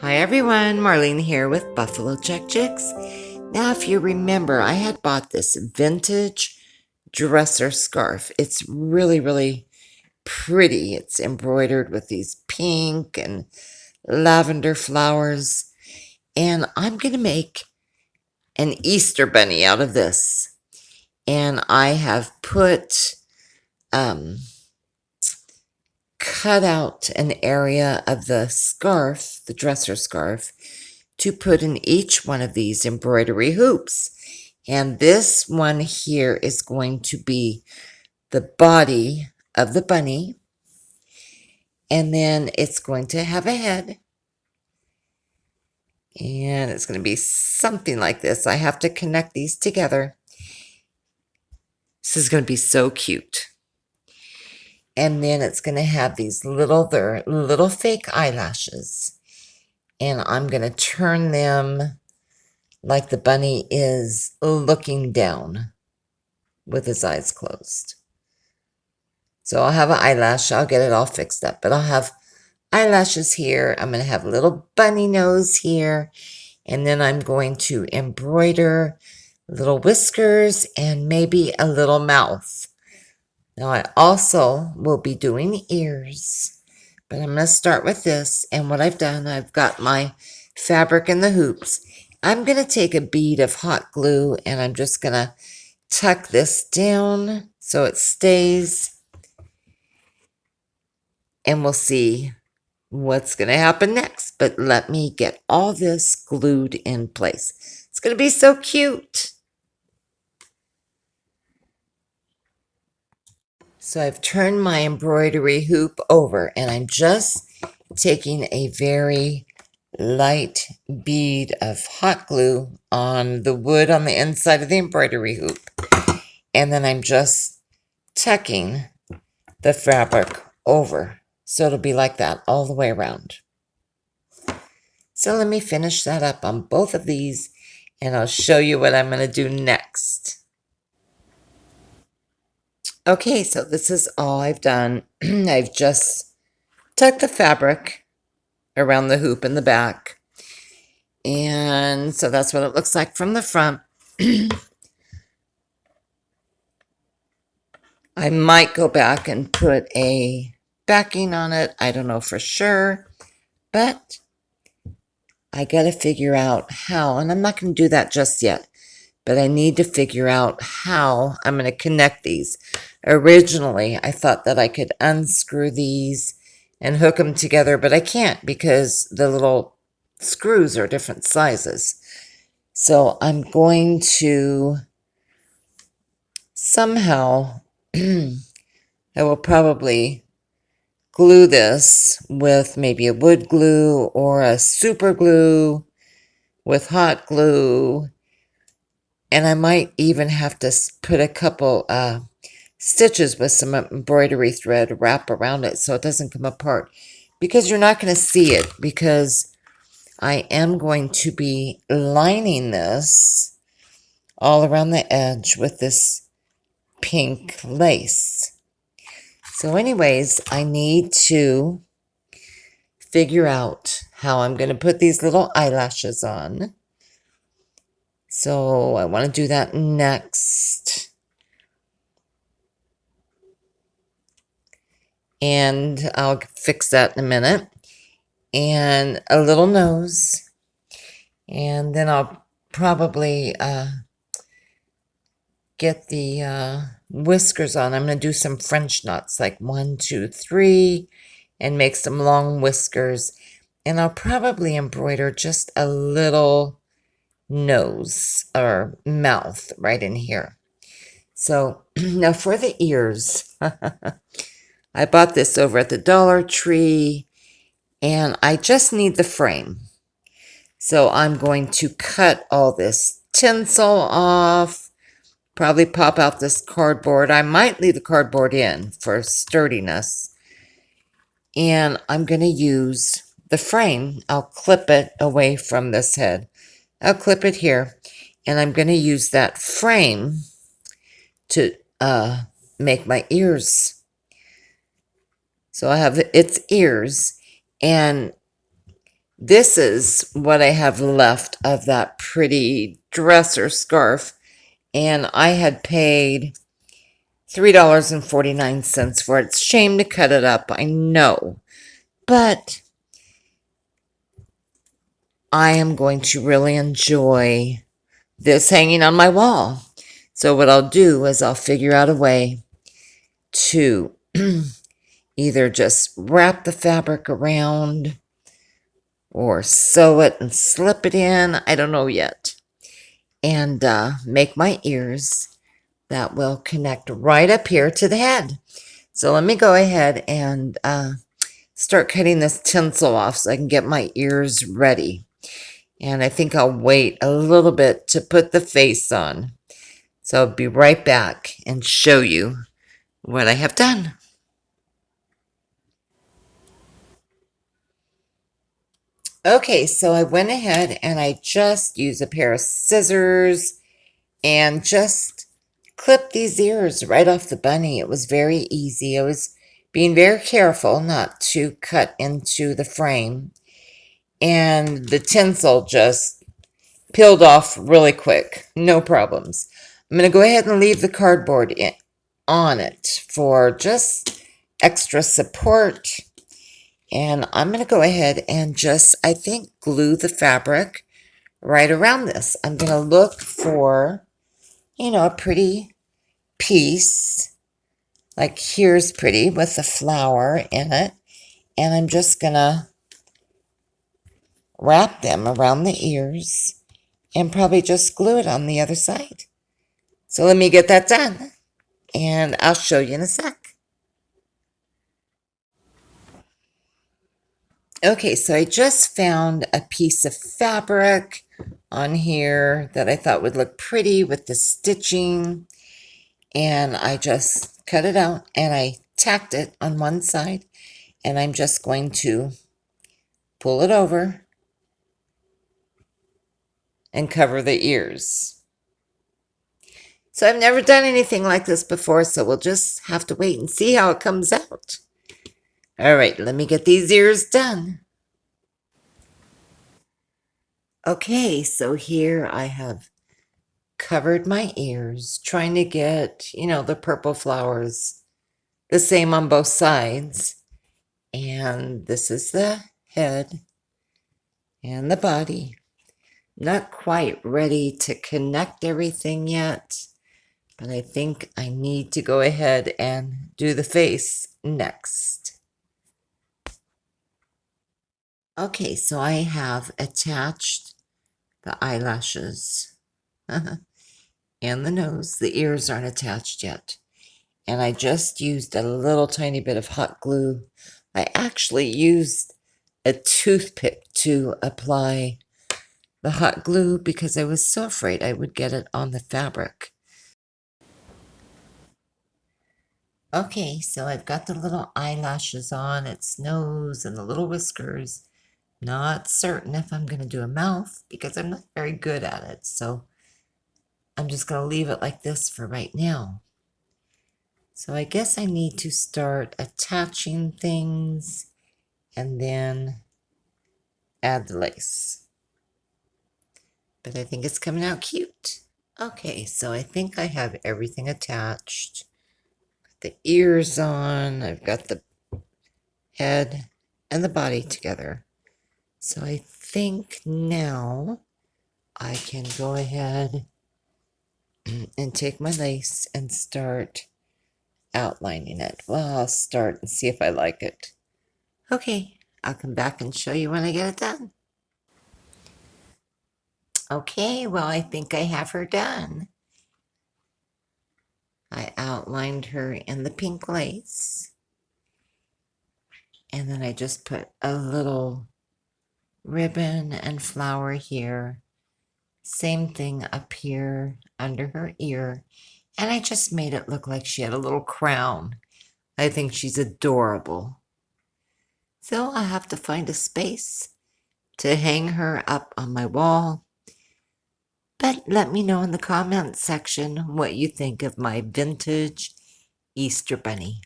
Hi everyone, Marlene here with Buffalo Check Chicks. Now, if you remember, I had bought this vintage dresser scarf. It's really pretty. It's embroidered with these pink and lavender flowers. And I'm going to make an Easter bunny out of this. And I have cut out an area of the scarf, the dresser scarf, to put in each one of these embroidery hoops. And this one here is going to be the body of the bunny. And then it's going to have a head. And it's going to be something like this. I have to connect these together. This is going to be so cute. And then it's going to have these little fake eyelashes. And I'm going to turn them like the bunny is looking down with his eyes closed. So I'll have an eyelash. I'll get it all fixed up. But I'll have eyelashes here. I'm going to have a little bunny nose here. And then I'm going to embroider little whiskers and maybe a little mouth. Now I also will be doing ears. But I'm going to start with this. And what I've done, I've got my fabric and the hoops. I'm going to take a bead of hot glue and I'm just going to tuck this down so it stays. And we'll see what's going to happen next. But let me get all this glued in place. It's going to be so cute. So I've turned my embroidery hoop over and I'm just taking a very light bead of hot glue on the wood on the inside of the embroidery hoop. And then I'm just tucking the fabric over. So it'll be like that all the way around. So let me finish that up on both of these and I'll show you what I'm going to do next. Okay, so this is all I've done. I've just tucked the fabric around the hoop in the back. And so that's what it looks like from the front. I might go back and put a backing on it. I don't know for sure, but I got to figure out how, and I'm not going to do that just yet, but I need to figure out how I'm going to connect these. Originally, I thought that I could unscrew these and hook them together, but I can't because the little screws are different sizes. So I'm going to somehow, I will probably glue this with maybe a wood glue or a super glue with hot glue. And I might even have to put a couple stitches with some embroidery thread wrap around it so it doesn't come apart. Because you're not going to see it because I am going to be lining this all around the edge with this pink lace. So anyways, I need to figure out how I'm going to put these little eyelashes on. So I want to do that next. And I'll fix that in a minute. And a little nose. And then I'll probably get the whiskers on. I'm going to do some French knots, like 1, 2, 3, and make some long whiskers. And I'll probably embroider just a little nose or mouth right in here. So now for the ears, I bought this over at the Dollar Tree and I just need the frame. So I'm going to cut all this tinsel off, probably pop out this cardboard. I might leave the cardboard in for sturdiness. And I'm going to use the frame. I'll clip it away from this head. I'll clip it here. And I'm going to use that frame to make my ears. So I have its ears. And This is what I have left of that pretty dress or scarf, and I had paid $3.49 for it. It's a shame to cut it up, I know, but I am going to really enjoy this hanging on my wall. So what I'll do is I'll figure out a way to either just wrap the fabric around or sew it and slip it in. I don't know yet. And make my ears that will connect right up here to the head. So let me go ahead and start cutting this tinsel off so I can get my ears ready. And I think I'll wait a little bit to put the face on. So I'll be right back and show you what I have done. Okay, so I went ahead and I just used a pair of scissors and just clipped these ears right off the bunny. It was very easy. I was being very careful not to cut into the frame, and the tinsel just peeled off really quick. No problems. I'm going to go ahead and leave the cardboard on it for just extra support. And I'm going to go ahead and just, I think, glue the fabric right around this. I'm going to look for, a pretty piece. Like here's pretty with the flower in it. And I'm just going to wrap them around the ears and probably just glue it on the other side. So let me get that done, and I'll show you in a sec. Okay, so I just found a piece of fabric on here that I thought would look pretty with the stitching, and I just cut it out and I tacked it on one side, and I'm just going to pull it over and cover the ears. So I've never done anything like this before, so we'll just have to wait and see how it comes out. All right, let me get these ears done. Okay, so here I have covered my ears, trying to get, the purple flowers the same on both sides. And this is the head and the body. Not quite ready to connect everything yet, but I think I need to go ahead and do the face next. Okay, so I have attached the eyelashes and the nose. The ears aren't attached yet. And I just used a little tiny bit of hot glue. I actually used a toothpick to apply the hot glue because I was so afraid I would get it on the fabric. Okay, so I've got the little eyelashes on, its nose, and the little whiskers. Not certain if I'm going to do a mouth because I'm not very good at it. So I'm just going to leave it like this for right now. So I guess I need to start attaching things and then add the lace. But I think it's coming out cute. Okay, so I think I have everything attached. The ears on, I've got the head and the body together. So I think now I can go ahead and take my lace and start outlining it. Well, I'll start and see if I like it. Okay, I'll come back and show you when I get it done. Okay, well, I think I have her done. I outlined her in the pink lace. And then I just put a little ribbon and flower here. Same thing up here under her ear. And I just made it look like she had a little crown. I think she's adorable. So I'll have to find a space to hang her up on my wall. But let me know in the comments section what you think of my vintage Easter bunny.